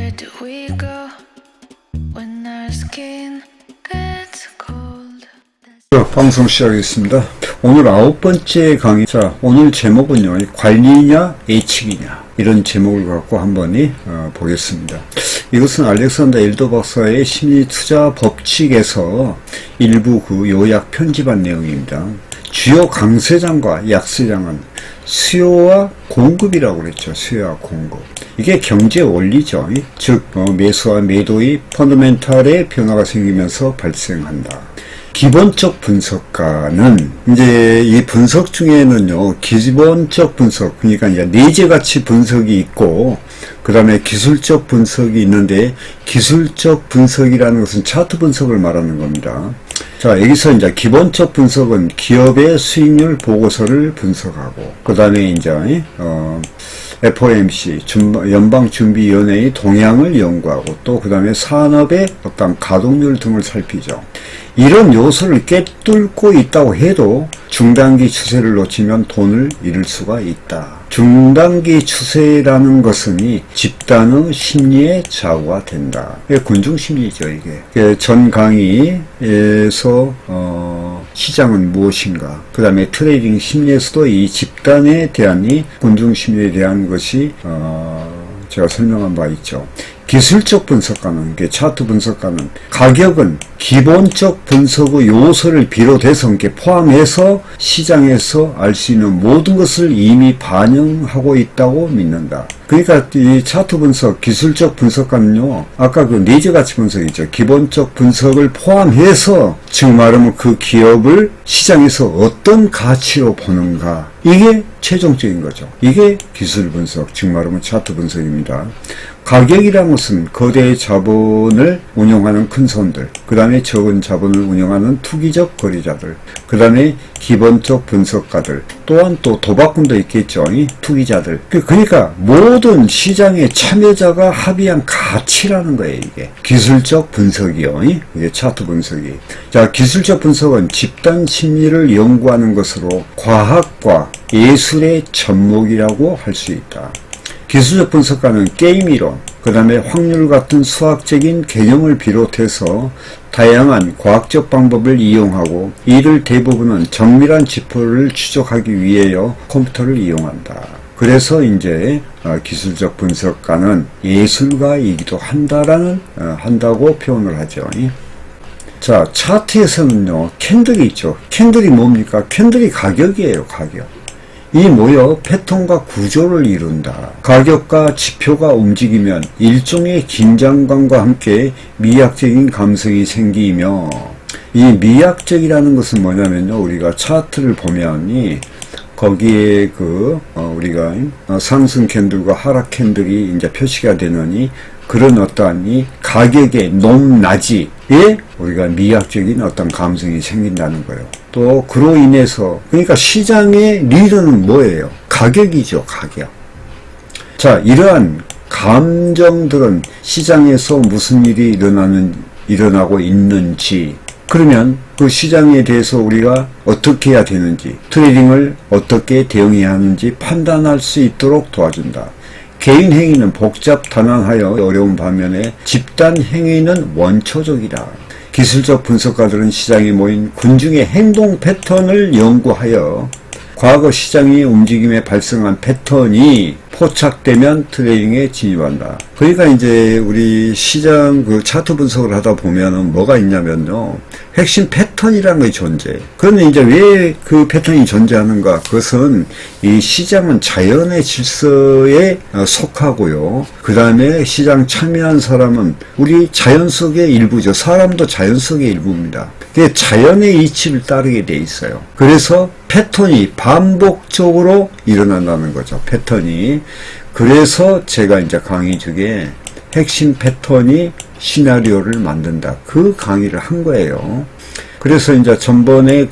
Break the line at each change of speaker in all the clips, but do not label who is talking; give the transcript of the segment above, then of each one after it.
Where do we go when our skin gets cold?
방송 시작하겠습니다. 오늘 9번째 강의. 자, 오늘 제목은요, 관리냐 예측이냐, 이런 제목을 갖고 한번 보겠습니다. 이것은 알렉산더 엘더 박사의 심리투자 법칙에서 일부 요약 편집한 내용입니다. 주요 강세장과 약세장은 수요와 공급이라고 그랬죠. 수요와 공급. 이게 경제 원리죠. 즉 매수와 매도의 펀더멘탈의 변화가 생기면서 발생한다. 기본적 분석가는 이제 이 분석 중에는요, 기본적 분석, 그러니까 이제 내재가치 분석이 있고, 그 다음에 기술적 분석이 있는데, 기술적 분석이라는 것은 차트 분석을 말하는 겁니다. 자, 여기서 이제 기본적 분석은 기업의 수익률 보고서를 분석하고, 그 다음에 이제 FOMC, 연방준비위원회의 동향을 연구하고, 또 그 다음에 산업의 어떤 가동률 등을 살피죠. 이런 요소를 꿰뚫고 있다고 해도 중단기 추세를 놓치면 돈을 잃을 수가 있다. 중단기 추세라는 것은 집단의 심리에 좌우가 된다. 이게 군중심리죠, 이게. 전 강의에서 시장은 무엇인가, 그 다음에 트레이딩 심리에서도 이 집단에 대한 이 군중심리에 대한 것이 제가 설명한 바 있죠. 기술적 분석가는, 차트 분석가는 가격은 기본적 분석의 요소를 비롯해서 포함해서 시장에서 알 수 있는 모든 것을 이미 반영하고 있다고 믿는다. 그러니까 이 차트 분석, 기술적 분석가는요, 아까 그 내재가치 분석이죠. 기본적 분석을 포함해서, 즉 말하면 그 기업을 시장에서 어떤 가치로 보는가, 이게 최종적인 거죠. 이게 기술 분석, 즉 말하면 차트 분석입니다. 가격이라는 것은 거대 자본을 운영하는 큰 손들, 그 다음에 적은 자본을 운영하는 투기적 거래자들, 그 다음에 기본적 분석가들, 또한 또 도박꾼도 있겠죠. 투기자들. 그러니까 모든 시장의 참여자가 합의한 가치라는 거예요, 이게. 기술적 분석이요. 이게 차트 분석이. 자, 기술적 분석은 집단 심리를 연구하는 것으로 과학과 예술의 접목이라고 할 수 있다. 기술적 분석가는 게임이론, 그 다음에 확률 같은 수학적인 개념을 비롯해서 다양한 과학적 방법을 이용하고, 이를 대부분은 정밀한 지표를 추적하기 위하여 컴퓨터를 이용한다. 그래서 이제 기술적 분석가는 예술가이기도 한다고 표현을 하죠. 자, 차트에서는요, 캔들이 있죠. 캔들이 뭡니까? 캔들이 가격이에요, 가격. 이 모여 패턴과 구조를 이룬다. 가격과 지표가 움직이면 일종의 긴장감과 함께 미학적인 감성이 생기며, 이 미학적이라는 것은 뭐냐면요, 우리가 차트를 보면 거기에 우리가 상승 캔들과 하락 캔들이 이제 표시가 되느니, 그런 어떠한 이 가격의 높낮이에 우리가 미학적인 어떤 감성이 생긴다는 거예요. 또 그로 인해서, 그러니까 시장의 리더는 뭐예요? 가격이죠, 가격. 자, 이러한 감정들은 시장에서 무슨 일이 일어나고 있는지, 그러면 그 시장에 대해서 우리가 어떻게 해야 되는지, 트레이딩을 어떻게 대응해야 하는지 판단할 수 있도록 도와준다. 개인 행위는 복잡 단안하여 어려운 반면에 집단 행위는 원초적이다. 기술적 분석가들은 시장에 모인 군중의 행동 패턴을 연구하여 과거 시장의 움직임에 발생한 패턴이 포착되면 트레이딩에 진입한다. 그러니까 이제 우리 시장 차트 분석을 하다 보면은 뭐가 있냐면요, 핵심 패턴이라는 것이 존재해요. 그런데 이제 왜 그 패턴이 존재하는가? 그것은 이 시장은 자연의 질서에 속하고요. 그 다음에 시장 참여한 사람은 우리 자연 속의 일부죠. 사람도 자연 속의 일부입니다. 그게 자연의 이치를 따르게 돼 있어요. 그래서 패턴이 반복적으로 일어난다는 거죠. 패턴이. 그래서 제가 이제 강의 중에 핵심 패턴이 시나리오를 만든다, 그 강의를 한 거예요. 그래서 이제 전번에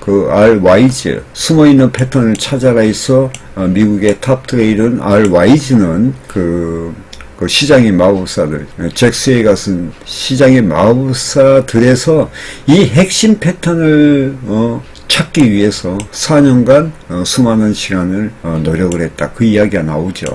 R-WISE, 숨어있는 패턴을 찾아라 해서 미국의 탑 트레이더는 R-WISE는 그 시장의 마법사들, 잭스에 갔은 시장의 마법사들에서 이 핵심 패턴을 찾기 위해서 4년간 수많은 시간을 노력을 했다. 그 이야기가 나오죠.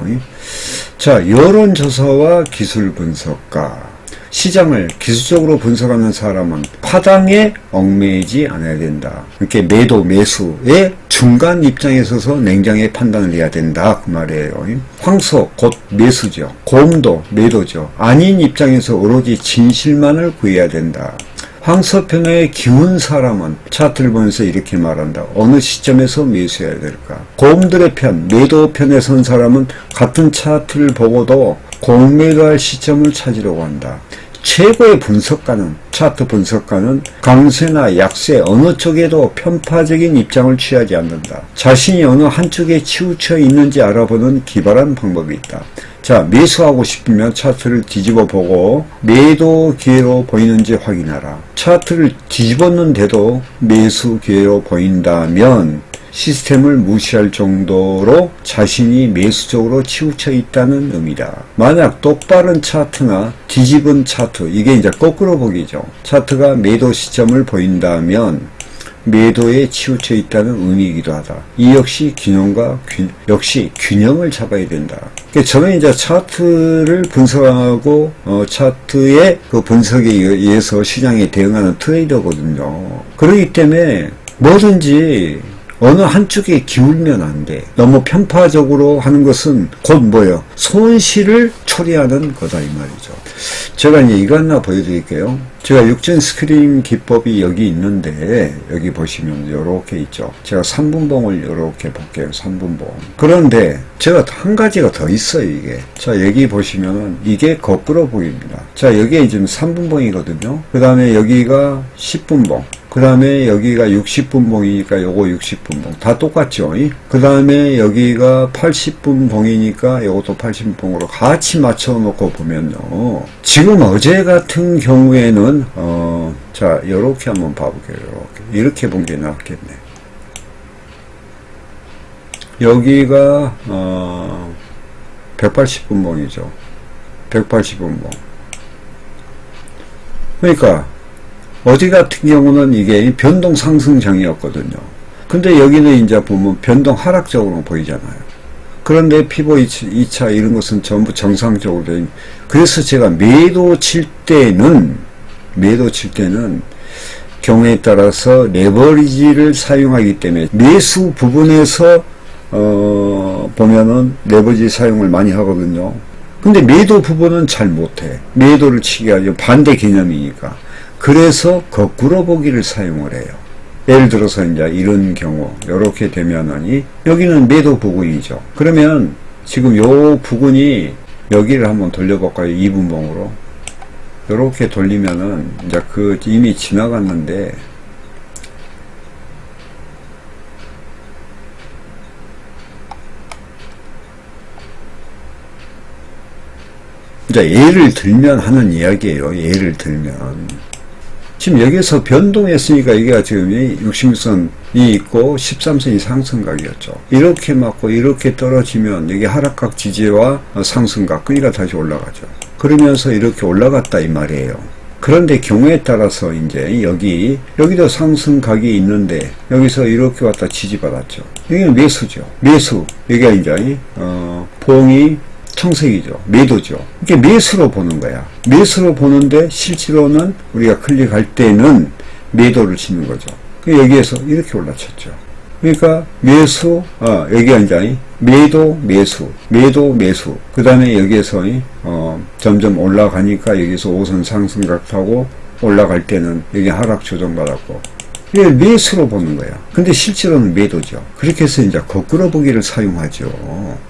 자, 여론조사와 기술 분석가. 시장을 기술적으로 분석하는 사람은 파당에 얽매이지 않아야 된다. 이렇게 매도, 매수의 중간 입장에 서서 냉정하게 판단을 해야 된다. 그 말이에요. 황소, 곧 매수죠. 곰도 매도죠. 아닌 입장에서 오로지 진실만을 구해야 된다. 황소편에 기운 사람은 차트를 보면서 이렇게 말한다. 어느 시점에서 매수해야 될까? 곰들의 편, 매도 편에 선 사람은 같은 차트를 보고도 공매도할 시점을 찾으려고 한다. 최고의 분석가는, 차트 분석가는 강세나 약세 어느 쪽에도 편파적인 입장을 취하지 않는다. 자신이 어느 한쪽에 치우쳐 있는지 알아보는 기발한 방법이 있다. 자, 매수하고 싶으면 차트를 뒤집어 보고 매도 기회로 보이는지 확인하라. 차트를 뒤집었는데도 매수 기회로 보인다면 시스템을 무시할 정도로 자신이 매수적으로 치우쳐 있다는 의미다. 만약 똑바른 차트나 뒤집은 차트, 이게 이제 거꾸로 보기죠. 차트가 매도 시점을 보인다면 매도에 치우쳐 있다는 의미이기도 하다. 이 역시 균형을 잡아야 된다. 저는 이제 차트를 분석하고 차트의 그 분석에 의해서 시장에 대응하는 트레이더거든요. 그렇기 때문에 뭐든지 어느 한쪽에 기울면 안 돼. 너무 편파적으로 하는 것은 곧 뭐예요? 손실을 초래하는 거다 이 말이죠. 제가 이제 이거 하나 보여드릴게요. 제가 육전 스크린 기법이 여기 있는데 여기 보시면 이렇게 있죠. 제가 3분봉을 이렇게 볼게요. 3분봉. 그런데 제가 한 가지가 더 있어요 이게. 자 여기 보시면은 이게 거꾸로 보입니다. 자 여기에 지금 3분봉이거든요. 그 다음에 여기가 10분봉. 그 다음에 여기가 60분봉이니까 요거 60분봉 다 똑같죠. 그 다음에 여기가 80분봉이니까 요것도 80분봉으로 같이 맞춰 놓고 보면요, 지금 어제 같은 경우에는 자 요렇게 한번 봐볼게요. 이렇게 본 게 낫겠네. 여기가 180분봉이죠 180분봉. 그러니까 어제 같은 경우는 이게 변동 상승장이었거든요. 근데 여기는 이제 보면 변동 하락적으로 보이잖아요. 그런데 피보 2차 이런 것은 전부 정상적으로 된. 그래서 제가 매도 칠 때는 경우에 따라서 레버리지를 사용하기 때문에 매수 부분에서 보면은 레버리지 사용을 많이 하거든요. 근데 매도 부분은 잘 못해. 매도를 치기가 반대 개념이니까. 그래서 거꾸로 보기를 사용을 해요. 예를 들어서 이제 이런 경우 이렇게 되면은 여기는 매도 부근이죠. 그러면 지금 요 부근이 여기를 한번 돌려볼까요? 2분봉으로 이렇게 돌리면은 이제 그 이미 지나갔는데 이제 예를 들면 하는 이야기예요. 예를 들면 지금 여기서 변동했으니까 이게 지금 66선이 있고 13선이 상승각이었죠. 이렇게 맞고 이렇게 떨어지면 이게 하락각 지지와 상승각, 그러니까 다시 올라가죠. 그러면서 이렇게 올라갔다 이 말이에요. 그런데 경우에 따라서 이제 여기도 상승각이 있는데 여기서 이렇게 왔다 지지받았죠. 여기는 매수죠. 매수. 여기가 이제 봉이 청색이죠. 매도죠. 이게 매수로 보는 거야. 매수로 보는데 실제로는 우리가 클릭할 때는 매도를 치는 거죠. 여기에서 이렇게 올라쳤죠. 그러니까 매수, 여기가 이제 매도, 매수, 매도, 매수. 그 다음에 여기에서 점점 올라가니까 여기서 5선 상승각 타고 올라갈 때는 여기 하락 조정받았고. 이게 매수로 보는 거야. 근데 실제로는 매도죠. 그렇게 해서 이제 거꾸로 보기를 사용하죠.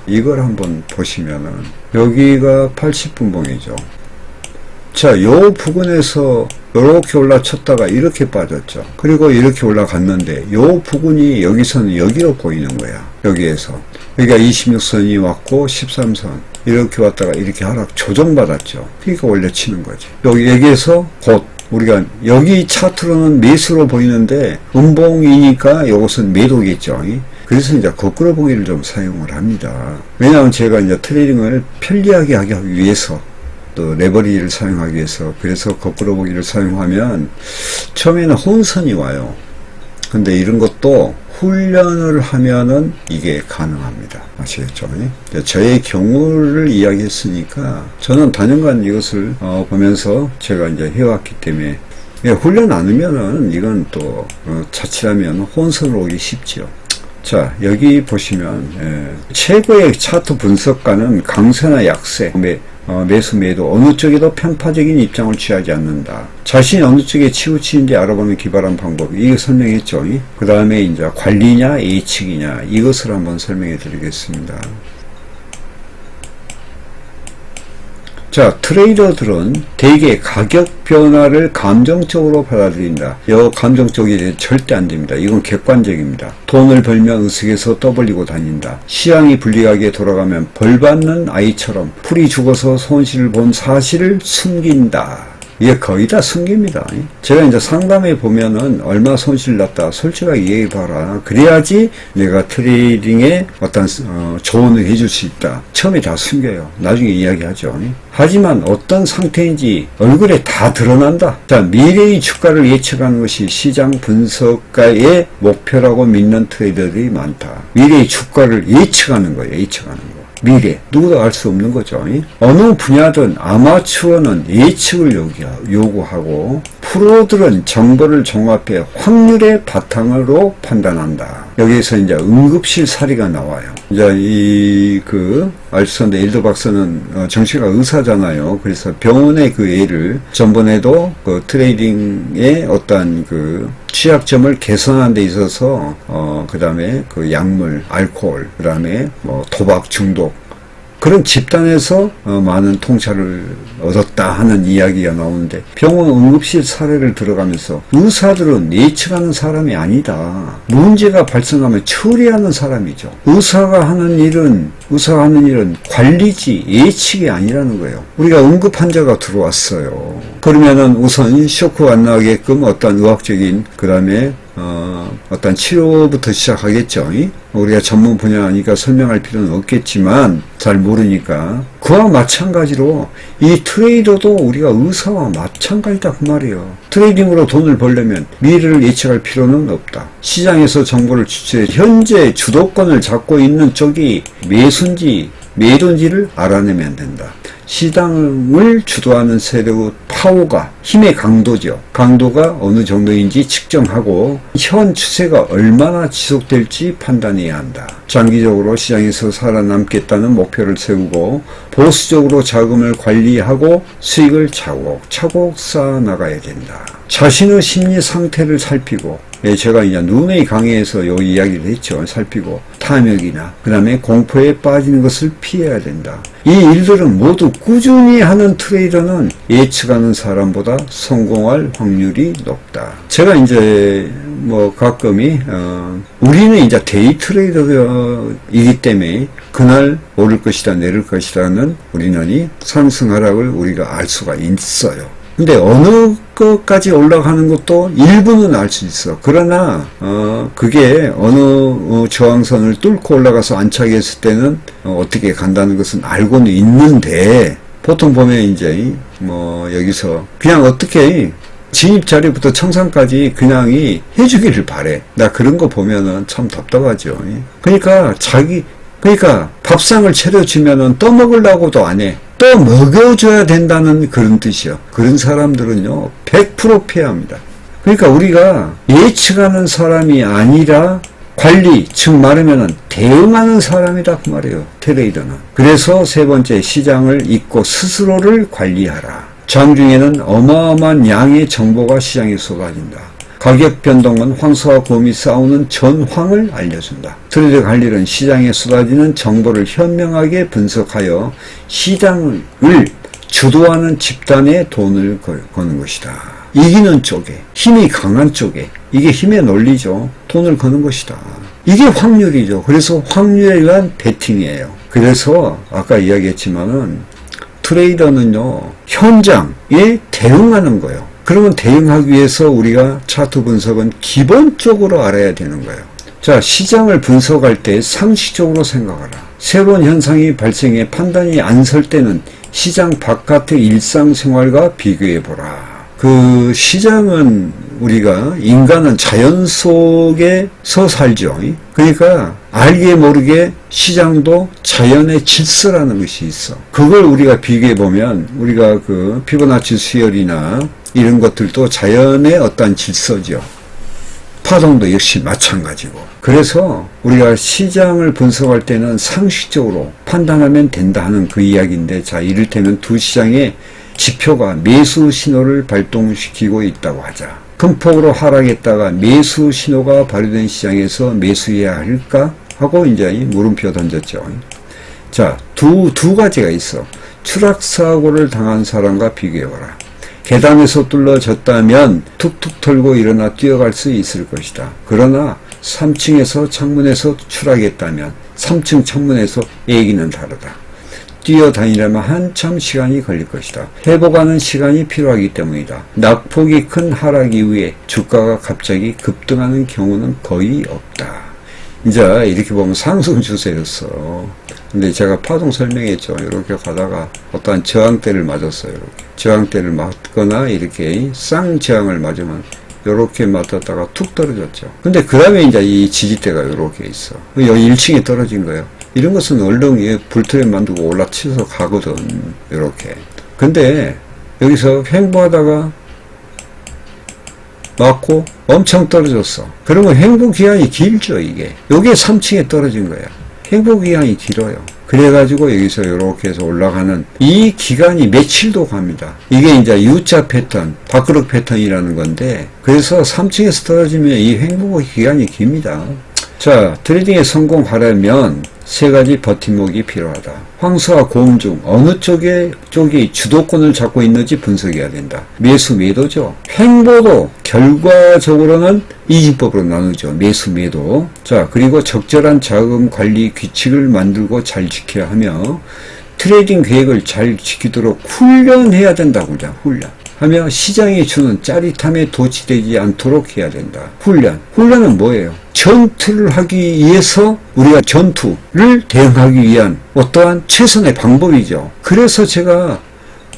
이걸 한번 보시면은 여기가 80분봉이죠. 자, 요 부근에서 이렇게 올라쳤다가 이렇게 빠졌죠. 그리고 이렇게 올라갔는데 요 부근이 여기서는 여기로 보이는 거야. 여기에서 여기가 26선이 왔고 13선 이렇게 왔다가 이렇게 하락 조정받았죠. 그러니까 올려치는 거지. 여기에서 곧 우리가 여기 차트로는 매수로 보이는데 음봉이니까 이것은 매도겠죠. 그래서 이제 거꾸로 보기를 좀 사용을 합니다. 왜냐하면 제가 이제 트레이딩을 편리하게 하기 위해서 또 레버리지를 사용하기 위해서 그래서 거꾸로 보기를 사용하면 처음에는 혼선이 와요. 근데 이런 것도 훈련을 하면은 이게 가능합니다. 아시겠죠? 저의 경우를 이야기했으니까 저는 단연간 이것을 보면서 제가 이제 해왔기 때문에 훈련 안 하면은 이건 또 자칫하면 혼선을 오기 쉽죠. 자, 여기 보시면 최고의 차트 분석가는 강세나 약세, 매수 매도 어느 쪽에도 편파적인 입장을 취하지 않는다. 자신이 어느 쪽에 치우치는지 알아보는 기발한 방법, 이거 설명했죠. 그 다음에 이제 관리냐 예측이냐, 이것을 한번 설명해 드리겠습니다. 자, 트레이더들은 대개 가격 변화를 감정적으로 받아들인다. 이 감정적이 절대 안 됩니다. 이건 객관적입니다. 돈을 벌면 으쓱해서 떠벌리고 다닌다. 시장이 불리하게 돌아가면 벌 받는 아이처럼 풀이 죽어서 손실을 본 사실을 숨긴다. 이게 거의 다 숨깁니다. 제가 이제 상담해 보면은 얼마 손실 났다 솔직하게 얘기해봐라. 그래야지 내가 트레이딩에 어떤 조언을 해줄 수 있다. 처음에 다 숨겨요. 나중에 이야기하죠. 하지만 어떤 상태인지 얼굴에 다 드러난다. 자, 미래의 주가를 예측하는 것이 시장 분석가의 목표라고 믿는 트레이더들이 많다. 미래의 주가를 예측하는 거예요. 예측하는 거. 미래, 누구도 알 수 없는 거죠. 어느 분야든 아마추어는 예측을 요구하고 프로들은 정보를 종합해 확률의 바탕으로 판단한다. 여기에서 이제 응급실 사례가 나와요. 이제 알렉산더 일더 박사는 정치가 의사잖아요. 그래서 병원의 그 예를 전번에도 그 트레이딩의 어떤 취약점을 개선하는 데 있어서 그 다음에 그 약물, 알코올, 그 다음에 뭐 도박 중독, 그런 집단에서 많은 통찰을 얻었다 하는 이야기가 나오는데, 병원 응급실 사례를 들어가면서 의사들은 예측하는 사람이 아니다. 문제가 발생하면 처리하는 사람이죠. 의사가 하는 일은 관리지 예측이 아니라는 거예요. 우리가 응급 환자가 들어왔어요. 그러면은 우선 쇼크가 안 나게끔 어떤 의학적인, 그 다음에 어떤 치료부터 시작하겠죠. 우리가 전문 분야니까 설명할 필요는 없겠지만 잘 모르니까. 그와 마찬가지로 이 트레이더도 우리가 의사와 마찬가지다 그 말이에요. 트레이딩으로 돈을 벌려면 미래를 예측할 필요는 없다. 시장에서 정보를 취재해 현재 주도권을 잡고 있는 쪽이 매수인지 매도인지를 알아내면 된다. 시장을 주도하는 세력의 파워가, 힘의 강도죠. 강도가 어느 정도인지 측정하고 현 추세가 얼마나 지속될지 판단해야 한다. 장기적으로 시장에서 살아남겠다는 목표를 세우고 보수적으로 자금을 관리하고 수익을 차곡차곡 쌓아나가야 된다. 자신의 심리 상태를 살피고, 제가 이제 눈의 강의에서 요 이야기를 했죠. 살피고 탐욕이나 그 다음에 공포에 빠지는 것을 피해야 된다. 이 일들은 모두 꾸준히 하는 트레이더는 예측하는 사람보다 성공할 확률이 높다. 제가 이제 가끔이 우리는 이제 데이 트레이더이기 때문에 그날 오를 것이다 내릴 것이라는 우리는 상승 하락을 우리가 알 수가 있어요. 근데 어느 것까지 올라가는 것도 일부는 알 수 있어. 그러나 그게 어느 저항선을 뚫고 올라가서 안착했을 때는 어떻게 간다는 것은 알고는 있는데, 보통 보면 이제 여기서 그냥 어떻게 진입 자리부터 청산까지 그냥이 해주기를 바래. 나 그런 거 보면은 참 답답하죠. 그러니까 밥상을 차려주면은 떠먹으려고도 안 해. 또 먹여줘야 된다는 그런 뜻이요. 그런 사람들은요 100% 피합니다. 그러니까 우리가 예측하는 사람이 아니라 관리, 즉 말하면은 대응하는 사람이다 그 말이에요. 트레이더는. 그래서 세 번째, 시장을 잊고 스스로를 관리하라. 장중에는 어마어마한 양의 정보가 시장에 쏟아진다. 가격 변동은 황소와 곰이 싸우는 전황을 알려준다. 트레이더 할 일은 시장에 쏟아지는 정보를 현명하게 분석하여 시장을 주도하는 집단에 돈을 거는 것이다. 이기는 쪽에, 힘이 강한 쪽에, 이게 힘의 논리죠. 돈을 거는 것이다. 이게 확률이죠. 그래서 확률에 의한 베팅이에요. 그래서 아까 이야기했지만은 트레이더는요 현장에 대응하는 거예요. 그러면 대응하기 위해서 우리가 차트 분석은 기본적으로 알아야 되는 거예요. 자, 시장을 분석할 때 상식적으로 생각하라. 새로운 현상이 발생해 판단이 안 설 때는 시장 바깥의 일상생활과 비교해보라. 그 시장은 우리가 인간은 자연 속에서 살죠. 그러니까 알게 모르게 시장도 자연의 질서라는 것이 있어. 그걸 우리가 비교해 보면 우리가 그 피보나치 수열이나 이런 것들도 자연의 어떤 질서죠. 파동도 역시 마찬가지고. 그래서 우리가 시장을 분석할 때는 상식적으로 판단하면 된다 하는 그 이야기인데, 자, 이를테면 두 시장의 지표가 매수 신호를 발동시키고 있다고 하자. 큰 폭으로 하락했다가 매수 신호가 발휘된 시장에서 매수해야 할까 하고 이제 물음표 던졌죠. 자, 두 가지가 있어. 추락사고를 당한 사람과 비교해봐라. 계단에서 뚫어졌다면 툭툭 털고 일어나 뛰어갈 수 있을 것이다. 그러나 3층에서 창문에서 추락했다면 3층 창문에서 얘기는 다르다. 뛰어다니려면 한참 시간이 걸릴 것이다. 회복하는 시간이 필요하기 때문이다. 낙폭이 큰 하락 이후에 주가가 갑자기 급등하는 경우는 거의 없다. 이제 이렇게 보면 상승 추세였어. 근데 제가 파동 설명했죠. 이렇게 가다가 어떠한 저항대를 맞았어요. 이렇게 저항대를 맞거나 이렇게 쌍저항을 맞으면 이렇게 맞았다가 툭 떨어졌죠. 근데 그 다음에 이제 이 지지대가 이렇게 있어. 여기 1층에 떨어진 거예요. 이런 것은 얼렁이 불틀에 만들고 올라치서 가거든. 이렇게. 근데 여기서 횡보하다가 맞고 엄청 떨어졌어. 그러면 횡보 기간이 길죠, 이게. 여기에 3층에 떨어진 거야. 횡보 기간이 길어요. 그래가지고 여기서 이렇게 해서 올라가는 이 기간이 며칠도 갑니다. 이게 이제 U자 패턴, 밥그릇 패턴이라는 건데, 그래서 3층에서 떨어지면 이 횡보 기간이 깁니다. 자, 트레이딩에 성공하려면 세 가지 버팀목이 필요하다. 황소와 고음 중 어느 쪽이 주도권을 잡고 있는지 분석해야 된다. 매수 매도죠. 횡보도 결과적으로는 이진법으로 나누죠. 매수 매도. 자, 그리고 적절한 자금 관리 규칙을 만들고 잘 지켜야 하며 트레이딩 계획을 잘 지키도록 훈련해야 된다고요. 훈련. 하며 시장이 주는 짜릿함에 도취되지 않도록 해야 된다. 훈련은 뭐예요? 전투를 하기 위해서 우리가 전투를 대응하기 위한 어떠한 최선의 방법이죠. 그래서 제가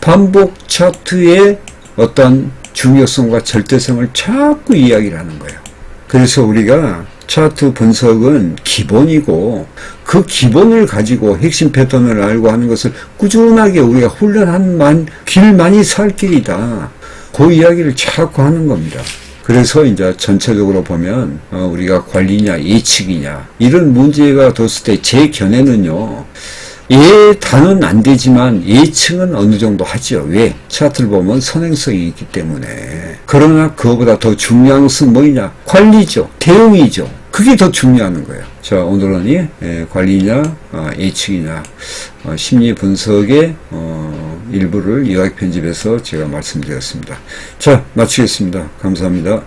반복 차트의 어떤 중요성과 절대성을 자꾸 이야기를 하는 거예요. 그래서 우리가 차트 분석은 기본이고 그 기본을 가지고 핵심 패턴을 알고 하는 것을 꾸준하게 우리가 훈련한 길만이 살 길이다. 그 이야기를 자꾸 하는 겁니다. 그래서 이제 전체적으로 보면 우리가 관리냐 예측이냐 이런 문제가 됐을 때 제 견해는요. 예단은 안 되지만 예측은 어느 정도 하죠. 왜? 차트를 보면 선행성이 있기 때문에. 그러나 그거보다 더 중요한 것은 뭐냐? 관리죠. 대응이죠. 그게 더 중요한 거예요. 자, 오늘은 관리냐 예측이냐 심리 분석의 일부를 요약 편집해서 제가 말씀드렸습니다. 자, 마치겠습니다. 감사합니다.